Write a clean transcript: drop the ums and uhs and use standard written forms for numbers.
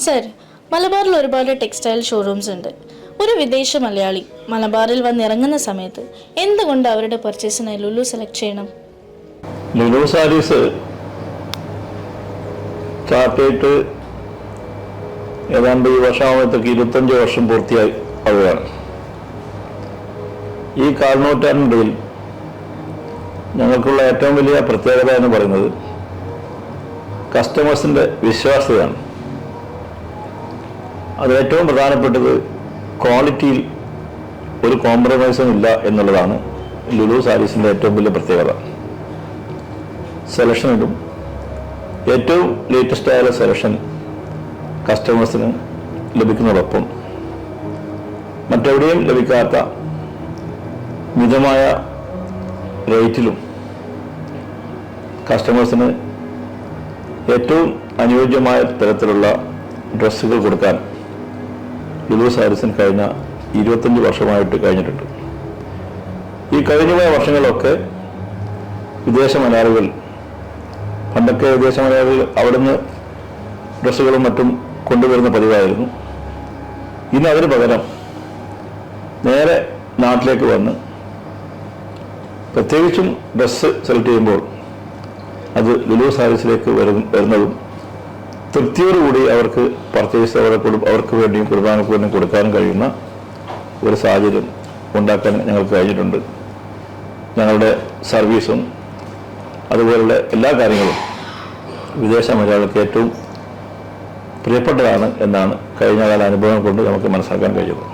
Sir, മലബാറിൽ ഒരുപാട് textile showrooms ഉണ്ട്. ഒരു വിദേശ മലയാളി മലബാറിൽ വന്നിറങ്ങുന്ന സമയത്ത് എന്തുകൊണ്ട് അവരുടെ പർച്ചേസിനായി ലുലു സെലക്ട് ചെയ്യണം? ലുലു സാരീസ് സ്റ്റാർട്ട് ഏതാണ്ട് ഈ വർഷമാകുമ്പോഴത്തേക്ക് 25 വർഷം പൂർത്തിയായി ആവുകയാണ്. ഈ കാൽനൂറ്റാണ്ടിനിടയിൽ ഞങ്ങൾക്കുള്ള ഏറ്റവും വലിയ പ്രത്യേകത എന്ന് പറയുന്നത് കസ്റ്റമേഴ്സിൻ്റെ വിശ്വാസ്യതയാണ്. അതിലേറ്റവും പ്രധാനപ്പെട്ടത് ക്വാളിറ്റിയിൽ ഒരു കോംപ്രമൈസും ഇല്ല എന്നുള്ളതാണ് ലുലു സാരീസിൻ്റെ ഏറ്റവും വലിയ പ്രത്യേകത. സെലക്ഷനിലും ഏറ്റവും ലേറ്റസ്റ്റ് ആയ സെലക്ഷൻ കസ്റ്റമേഴ്സിന് ലഭിക്കുന്നതോടൊപ്പം മറ്റെവിടെയും ലഭിക്കാത്ത മിതമായ റേറ്റിലും കസ്റ്റമേഴ്സിന് ഏറ്റവും അനുയോജ്യമായ തരത്തിലുള്ള ഡ്രസ്സുകൾ കൊടുക്കാൻ ലുലു സാരീസിന് കഴിഞ്ഞ 25 വർഷമായിട്ട് കഴിഞ്ഞിട്ടുണ്ട്. ഈ കഴിഞ്ഞുപോയ വർഷങ്ങളിലൊക്കെ വിദേശ മലയാളികൾ, പണ്ടൊക്കെ വിദേശ മലയാളികൾ അവിടുന്ന് ഡ്രസ്സുകളും മറ്റും കൊണ്ടുവരുന്ന പതിവായിരുന്നു. ഇന്ന് അതിന് പകരം നേരെ നാട്ടിലേക്ക് വന്ന് പ്രത്യേകിച്ചും ഡ്രസ്സ് സെലക്ട് ചെയ്യുമ്പോൾ അത് ലുലു സാരീസിലേക്ക് വരുന്നതും തൃപ്തിയോടുകൂടി അവർക്ക് പർച്ചേസ് അവർക്ക് വേണ്ടിയും കുടുംബാങ്ങൾക്ക് വേണ്ടിയും കൊടുക്കാനും കഴിയുന്ന ഒരു സാഹചര്യം ഉണ്ടാക്കാൻ ഞങ്ങൾക്ക് കഴിഞ്ഞിട്ടുണ്ട്. ഞങ്ങളുടെ സർവീസും അതുപോലുള്ള എല്ലാ കാര്യങ്ങളും വിദേശ മലയാളികൾക്ക് ഏറ്റവും പ്രിയപ്പെട്ടതാണ് എന്നാണ് കഴിഞ്ഞ കാല അനുഭവം കൊണ്ട് നമുക്ക് മനസ്സിലാക്കാൻ കഴിയുന്നത്.